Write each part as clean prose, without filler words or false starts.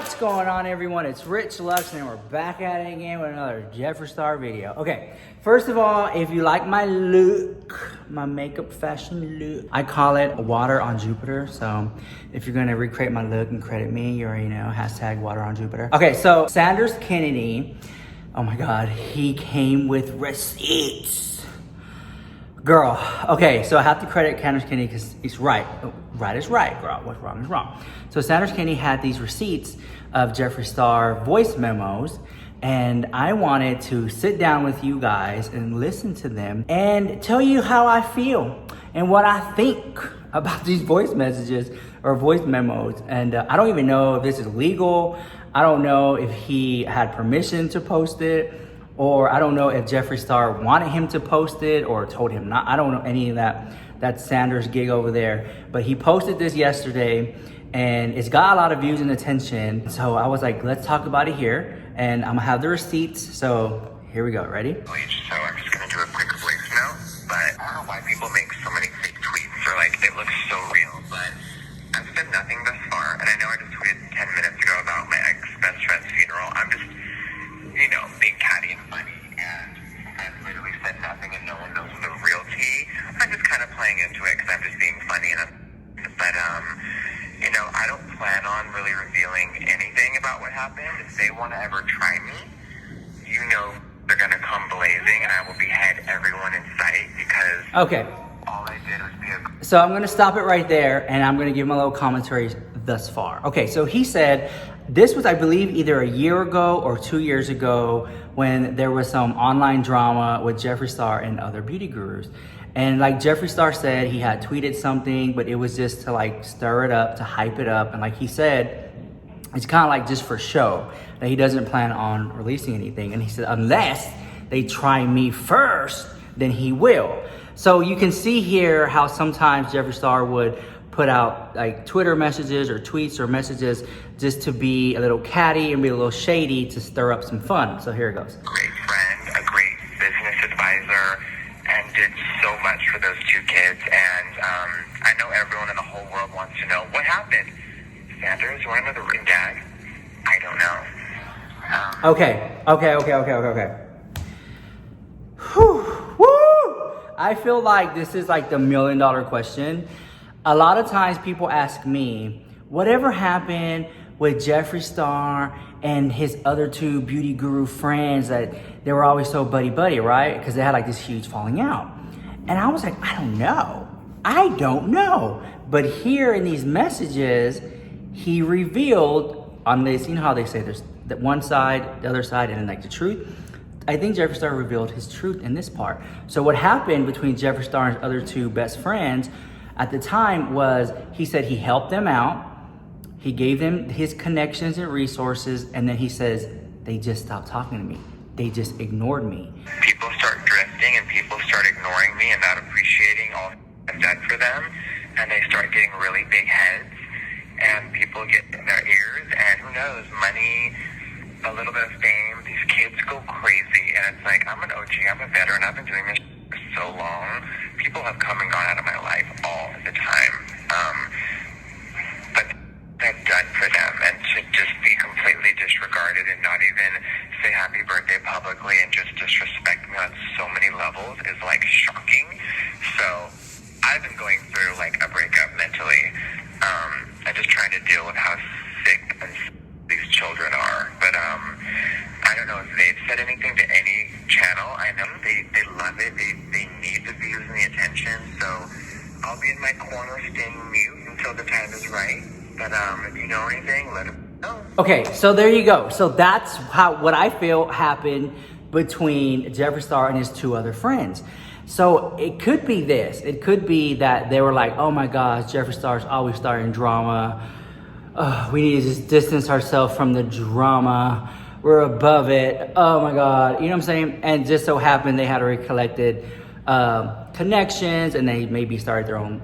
What's going on, everyone? It's Rich Lux, and we're back at it again with another Jeffree Star video. Okay, first of all, if you like my look, my makeup fashion look, I call it water on Jupiter. So if you're gonna recreate my look and credit me, you already know, hashtag water on Jupiter. Okay, so Sanders Kennedy, oh my God, he came with receipts. Girl, okay, so I have to credit Sanders Kennedy because he's right. Right is right, girl. What's wrong is wrong. So Sanders Kennedy had these receipts of Jeffree Star voice memos, and I wanted to sit down with you guys and listen to them and tell you how I feel and what I think about these voice messages or voice memos. And I don't even know if this is legal. I don't know if he had permission to post it, or I don't know if Jeffree Star wanted him to post it or told him not. I don't know any of that. That's Sanders' gig over there. But he posted this yesterday and it's got a lot of views and attention. So I was like, let's talk about it here. And I'm gonna have the receipts. So here we go, ready? So I'm just gonna do a quick voice note, but I don't know why people make so many fake tweets or like they look so real, but I've said nothing thus far. And I know I just tweeted 10 minutes ago about my ex-best friend's funeral. I'm just, you know, being catty and funny, and I've literally said nothing and no one knows the real tea. I'm just kind of playing into it because I'm just being funny, but you know, I don't plan on really revealing anything about what happened. If they want to ever try me, you know they're gonna come blazing and I will behead everyone in sight because all I did was be a... So I'm gonna stop it right there and I'm gonna give him a little commentary thus far. Okay, so he said, this was, I believe, either a year ago or 2 years ago when there was some online drama with Jeffree Star and other beauty gurus. And like Jeffree Star said, he had tweeted something, but it was just to like stir it up, to hype it up. And like he said, it's kind of like just for show, that he doesn't plan on releasing anything. And he said, unless they try me first, then he will. So you can see here how sometimes Jeffree Star would put out like Twitter messages or tweets or messages just to be a little catty and be a little shady to stir up some fun. So here it goes. Great friend, a great business advisor, and did so much for those two kids. And I know everyone in the whole world wants to know what happened. Sanders, you want to know the ring gag? I don't know. Okay. Whew, woo! I feel like this is like the $1 million question. A lot of times people ask me, whatever happened with Jeffree Star and his other two beauty guru friends that they were always so buddy-buddy, right? Because they had like this huge falling out. And I was like, I don't know. But here in these messages, he revealed on this, you know how they say there's the one side, the other side, and then like the truth. I think Jeffree Star revealed his truth in this part. So what happened between Jeffree Star and his other two best friends at the time was, he said he helped them out. He gave them his connections and resources. And then he says, they just stopped talking to me. They just ignored me. People start drifting and people start ignoring me and not appreciating all I've done for them. And they start getting really big heads. And people get in their ears. And who knows, money, a little bit of fame. These kids go crazy. And it's like, I'm an OG, I'm a veteran. I've been doing this for so long. People have come and gone out of my life all the time. But I've done for them, and to just be completely disregarded and not even say happy birthday publicly and just disrespect me on so many levels is like shocking. So I've been going through like a breakup mentally. I'm just trying to deal with how sick and these children are. But I don't know if they've said anything to any channel. I know they love it. They need the views and the attention. So I'll be in my corner staying mute until the time is right. But if you know anything, let them know. Okay, so there you go. So that's what I feel happened between Jeffree Star and his two other friends. So it could be this. It could be that they were like, oh my gosh, Jeffree Star's always starting drama. We need to just distance ourselves from the drama. We're above it. Oh my God. You know what I'm saying? And just so happened they had already collected connections, and they maybe started their own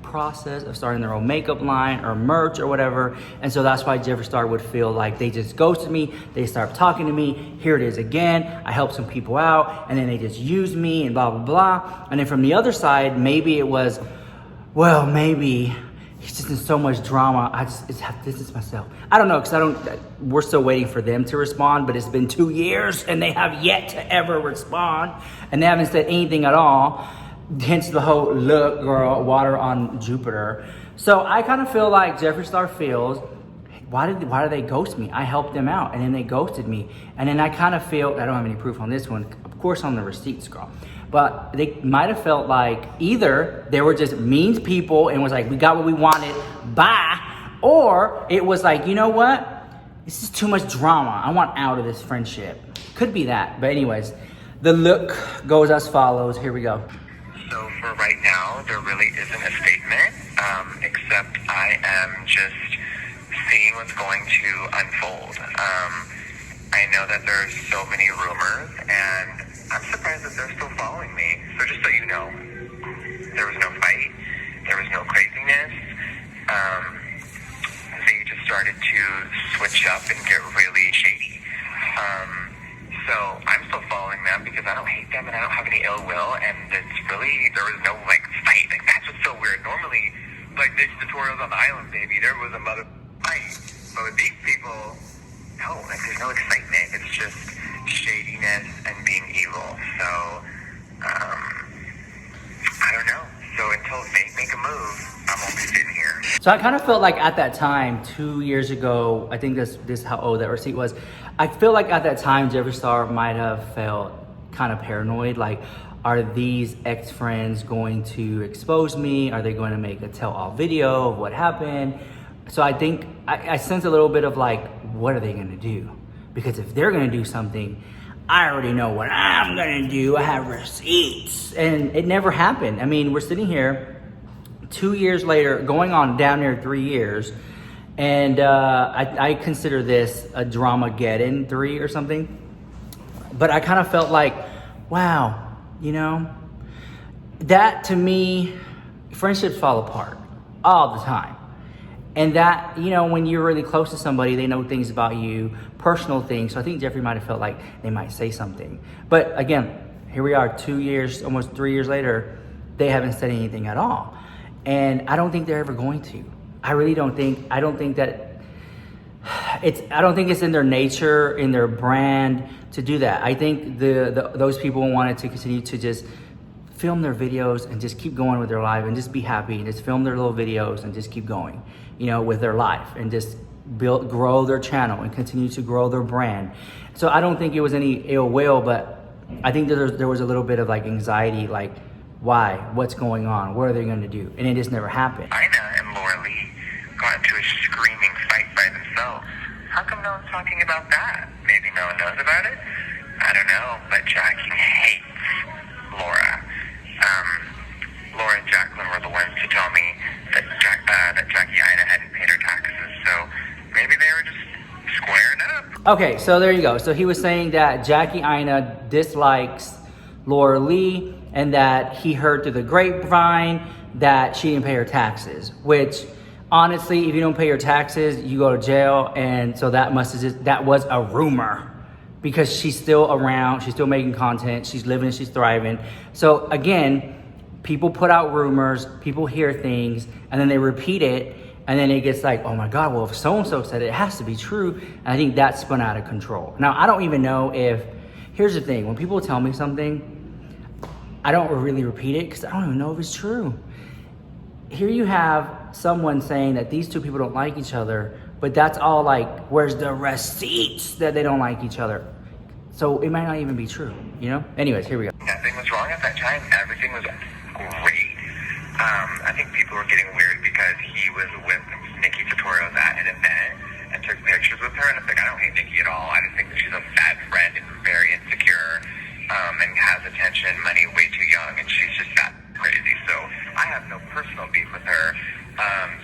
process of starting their own makeup line or merch or whatever. And so that's why Jeffree Star would feel like they just ghosted me. They start talking to me. Here it is again. I helped some people out and then they just used me and blah, blah, blah. And then from the other side, maybe it was, well, maybe he's just in so much drama. I just have to distance myself. I don't know, because we're still waiting for them to respond, but it's been 2 years and they have yet to ever respond, and they haven't said anything at all. Hence the whole look, girl, water on Jupiter. So I kind of feel like Jeffree Star feels, why did they ghost me? I helped them out, and then they ghosted me. And then I kind of feel, I don't have any proof on this one, of course on the receipts, girl. But they might have felt like either they were just mean people and was like, we got what we wanted, bye. Or it was like, you know what? This is too much drama. I want out of this friendship. Could be that. But anyways, the look goes as follows. Here we go. So for right now, there really isn't a statement, except I am just seeing what's going to unfold. I know that there's so many rumors, and I'm surprised that they're still following me. So just so you know, there was no fight, there was no craziness. They just started to switch up and get really shady. So I'm still following them because I don't hate them and I don't have any ill will, and it's really, there was no like fight. Like, that's what's so weird. Normally, like this tutorials on the island, baby, there was a mother fight. But with these people, no, like there's no excitement. It's just shadiness and being evil. So, I don't know. So until they make a move, I'm only sitting here. So I kind of felt like at that time, 2 years ago, I think this is how old that receipt was. I feel like at that time, Jeffree Star might have felt kind of paranoid. Like, are these ex-friends going to expose me? Are they going to make a tell-all video of what happened? So I think, I sense a little bit of like, what are they gonna do? Because if they're gonna do something, I already know what I'm gonna do. I have receipts. And it never happened. I mean, we're sitting here 2 years later, going on down there 3 years, and I consider this a Dramageddon 3 or something. But I kind of felt like, wow, you know, that to me, friendships fall apart all the time. And that, you know, when you're really close to somebody, they know things about you, personal things. So I think Jeffree might have felt like they might say something. But again, here we are 2 years, almost 3 years later, they haven't said anything at all. And I don't think they're ever going to. I really don't think, I don't think it's in their nature, in their brand to do that. I think those people wanted to continue to just film their videos and just keep going with their life and just be happy and just film their little videos and just keep going, you know, with their life and just grow their channel and continue to grow their brand. So I don't think it was any ill will, but I think that there was a little bit of like anxiety, like, why? What's going on? What are they going to do? And it just never happened. Ina and Laura Lee got into a screaming fight by themselves. How come no one's talking about that? Maybe no one knows about it? I don't know, but Jackie hates Laura. Laura and Jacqueline were the ones to tell me that Jackie Ina hadn't paid her taxes, so maybe they were just squaring up. Okay, so there you go. So he was saying that Jackie Ina dislikes Laura Lee and that he heard through the grapevine that she didn't pay her taxes, which honestly, if you don't pay your taxes, you go to jail. And so that was a rumor, because she's still around, she's still making content, she's living, she's thriving. So again, people put out rumors, people hear things, and then they repeat it, and then it gets like, oh my God, well, if so-and-so said it, it has to be true. And I think that spun out of control. Now, I don't even know if, here's the thing, when people tell me something, I don't really repeat it because I don't even know if it's true. Here you have someone saying that these two people don't like each other, but that's all like, where's the receipts that they don't like each other? So it might not even be true, you know? Anyways, here we go. Nothing was wrong at that time. Everything was great. I think people were getting weird because he was with Nikki Tutorials at an event and took pictures with her. And it's like, I don't hate Nikki at all. I just think that she's a bad friend and very insecure, and has attention, money, way too young, and she's just that crazy. So I have no personal beef with her.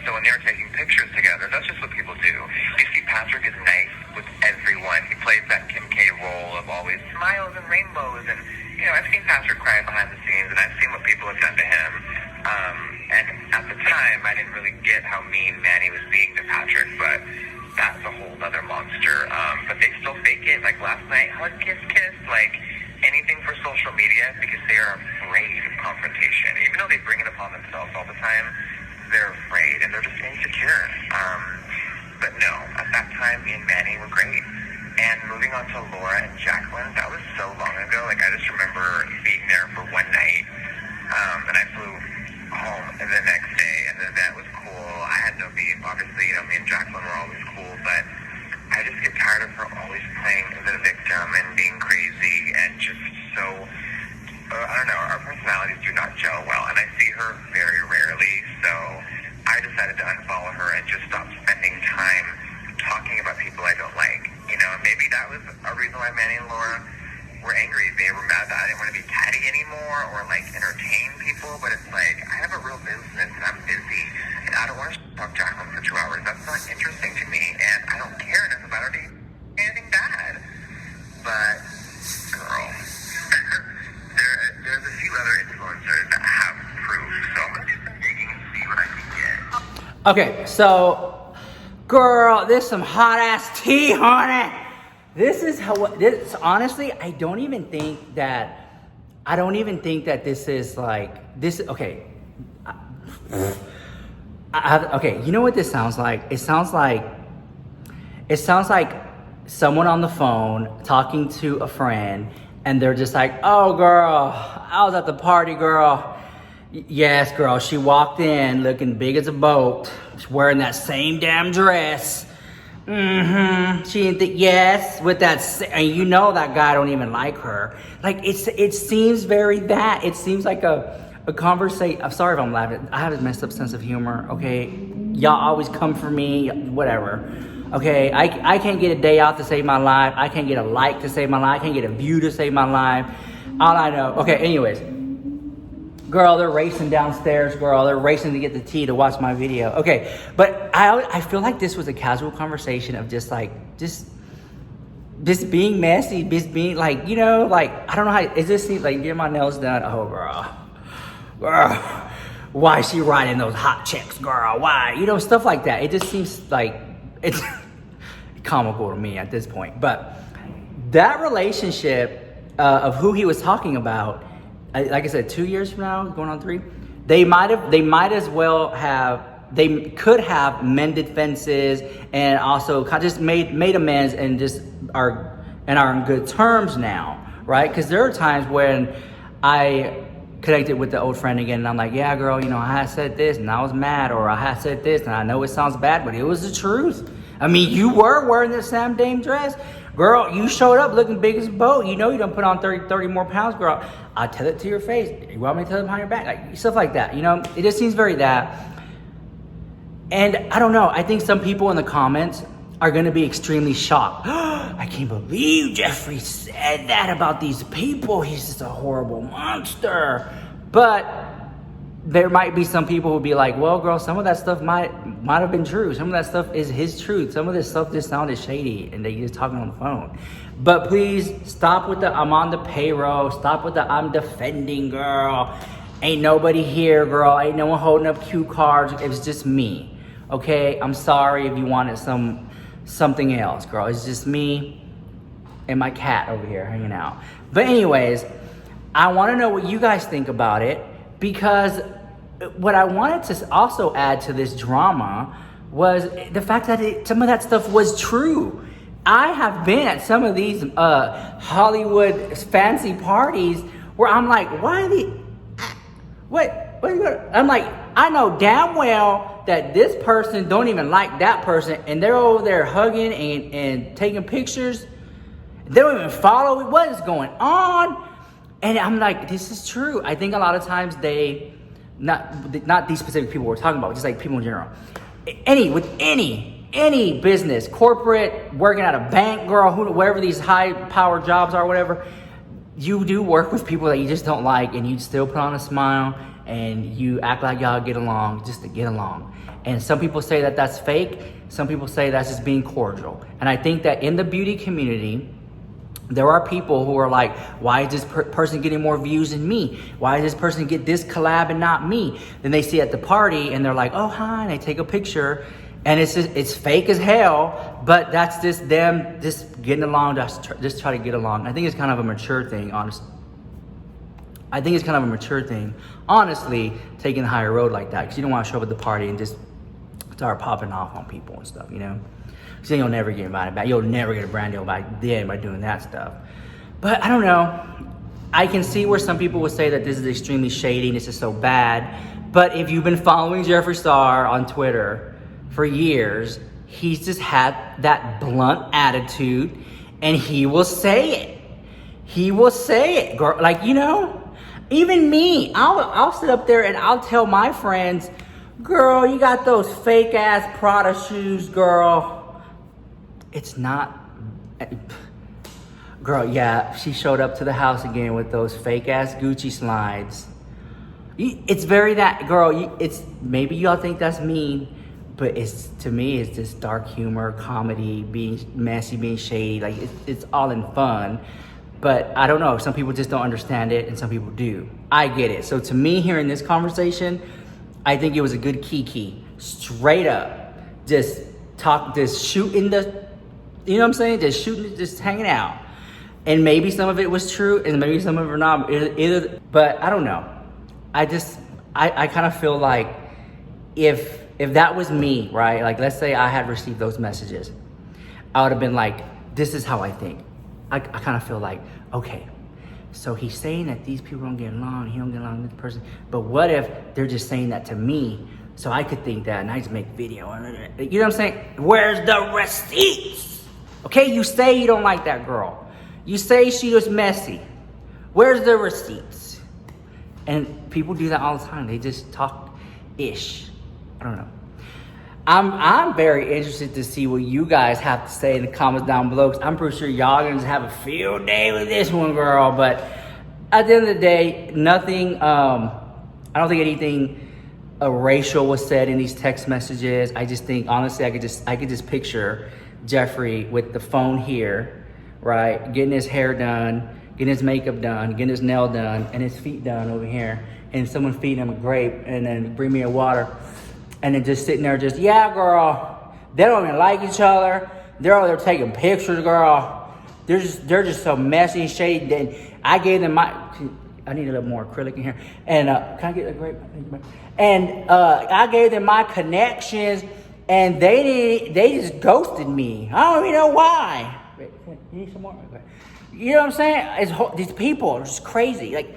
So when they were taking pictures together, that's just what people do. You see, Patrick is nice with everyone. He plays that Kim K role of always smiles and rainbows. And, you know, I've seen Patrick cry behind the scenes, and I've seen what people have done to him. And at the time, I didn't really get how mean Manny was being to Patrick, but that's a whole other monster. But they still fake it. Like last night, hug, kiss, kiss, like anything for social media, because they are afraid of confrontation. Even though they bring it upon themselves all the time, they're afraid and they're just insecure. But no, at that time, me and Manny were great. And moving on to Laura and Jacqueline, that was so long ago. Like, I just remember being there for one night, and I flew home the next day, and the event was cool. I had no beef. Obviously, me and Jacqueline were always cool, but I just get tired of her always playing the victim and being crazy and just so, I don't know, our personalities do not gel well, and I see her very rarely, so I decided to unfollow her and just stop spending time talking about people I don't like. Maybe that was a reason why Manny and Laura were angry. They were mad that I didn't want to be catty anymore or entertain people, but it's like, I have a real business and I'm busy, and I don't want to talk Jacqueline for 2 hours. That's not interesting to me, and I don't care enough about her to do anything bad. But, girl, there's a few other influencers that have proof, so I'm going to do some digging and see what I can get. Okay, so, girl, this is some hot ass tea, honey. This is honestly, I don't even think that this is okay. Okay, you know what this sounds like? It sounds like someone on the phone talking to a friend, and they're just like, oh girl, I was at the party, girl. Yes, girl, she walked in looking big as a boat. She's wearing that same damn dress. She didn't think, yes, with that, and that guy don't even like her. Like, it seems very that. It seems like a conversation. I'm sorry if I'm laughing. I have a messed up sense of humor, okay? Y'all always come for me, whatever. Okay, I can't get a day out to save my life. I can't get a like to save my life. I can't get a view to save my life. All I know. Okay, anyways. Girl, they're racing downstairs, girl. They're racing to get the tea to watch my video. Okay, but I feel like this was a casual conversation of just being messy, just being I don't know how, it just seems like getting my nails done. Oh, girl, why is she writing those hot checks, girl? Why? Stuff like that. It just seems like it's comical to me at this point. But that relationship of who he was talking about, like I said, 2 years from now, going on 3, they could have mended fences and also just made amends and just are in good terms now, right? Because there are times when I connected with the old friend again, and I'm like, yeah, girl, I had said this and I was mad, or I had said this and I know it sounds bad, but it was the truth. I mean, you were wearing the Sam Dame dress. Girl, you showed up looking big as a boat. You done put on 30 more pounds, girl. I'll tell it to your face. You want me to tell it behind your back? Stuff like that, It just seems very that. And I don't know. I think some people in the comments are going to be extremely shocked. I can't believe Jeffree said that about these people. He's just a horrible monster. But there might be some people who be like, well, girl, some of that stuff might have been true. Some of that stuff is his truth. Some of this stuff just sounded shady and they just talking on the phone. But please stop with the I'm on the payroll. Stop with the I'm defending, girl. Ain't nobody here, girl. Ain't no one holding up cue cards. It was just me. Okay? I'm sorry if you wanted something else, girl. It's just me and my cat over here hanging out. But anyways, I want to know what you guys think about it, because what I wanted to also add to this drama was the fact that some of that stuff was true. I have been at some of these Hollywood fancy parties where I'm like, why are they, what are you gonna, I'm like, I know damn well that this person don't even like that person, and they're over there hugging and taking pictures. They don't even follow what is going on. And I'm like, this is true. I think a lot of times not these specific people we're talking about, just like people in general. Any business, corporate, working at a bank, girl, whatever these high-powered jobs are, whatever, you do work with people that you just don't like, and you still put on a smile, and you act like y'all get along just to get along. And some people say that that's fake. Some people say that's just being cordial. And I think that in the beauty community, there are people who are like, why is this person getting more views than me? Why does this person get this collab and not me? Then they see at the party and they're like, oh, hi, and they take a picture. And it's fake as hell, but that's just them just getting along, just try to get along. I think it's kind of a mature thing, honestly. I think it's kind of a mature thing, honestly, taking the higher road like that, because you don't want to show up at the party and just start popping off on people and stuff, you know? Because then you'll never get invited back. You'll never get a brand deal back then by doing that stuff. But I don't know. I can see where some people would say that this is extremely shady and this is so bad. But if you've been following Jeffree Star on Twitter for years, he's just had that blunt attitude, and he will say it. He will say it, girl. Like, you know, even me, I'll sit up there and I'll tell my friends, girl, you got those fake ass Prada shoes, girl. It's not, girl, yeah, she showed up to the house again with those fake ass Gucci slides. It's very that, girl, it's, maybe y'all think that's mean, but it's, to me, it's just dark humor, comedy, being messy, being shady. Like, it's all in fun. But I don't know, some people just don't understand it and some people do. I get it. So to me, hearing this conversation, I think it was a good kiki. Straight up, just shooting the, you know what I'm saying? Just shooting, just hanging out. And maybe some of it was true and maybe some of it not, either, but I don't know. I kind of feel like if that was me, right? Like, let's say I had received those messages, I would have been like, this is how I think. I kind of feel like, okay, so he's saying that these people don't get along, he don't get along with this person, but what if they're just saying that to me, so I could think that and I just make video, you know what I'm saying? Where's the receipts? Okay, you say you don't like that girl. You say she was messy. Where's the receipts? And people do that all the time. They just talk ish. I don't know. I'm very interested to see what you guys have to say in the comments down below, because I'm pretty sure y'all gonna just have a field day with this one, girl. But at the end of the day, nothing, I don't think anything racial was said in these text messages. I just think, honestly, I could just picture Jeffree with the phone here, right? Getting his hair done, getting his makeup done, getting his nail done, and his feet done over here. And someone feeding him a grape and then bring me a water. And then just sitting there just, yeah, girl, they don't even like each other. They're over there taking pictures, girl. They're just so messy and shady. Then I gave them I need a little more acrylic in here. And can I get a grape? And I gave them my connections, and they just ghosted me. I don't even know why. Wait, you need some more? Okay. You know what I'm saying? These people are just crazy. Like,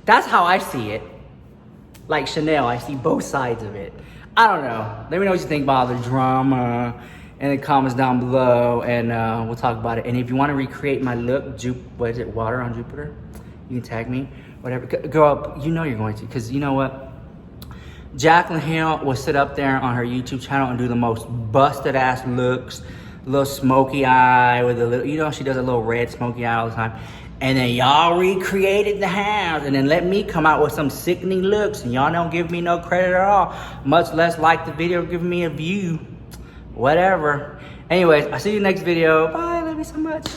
that's how I see it. Like Chanel, I see both sides of it. I don't know. Let me know what you think about the drama in the comments down below, and we'll talk about it. And if you want to recreate my look, what is it, water on Jupiter? You can tag me, whatever. Girl, you know you're going to, because you know what? Jaclyn Hill will sit up there on her YouTube channel and do the most busted ass looks, little smoky eye with a little, you know, she does a little red smoky eye all the time. And then y'all recreated the house, and then let me come out with some sickening looks, and y'all don't give me no credit at all, much less like the video, giving me a view, whatever. Anyways, I'll see you next video. Bye, love you so much.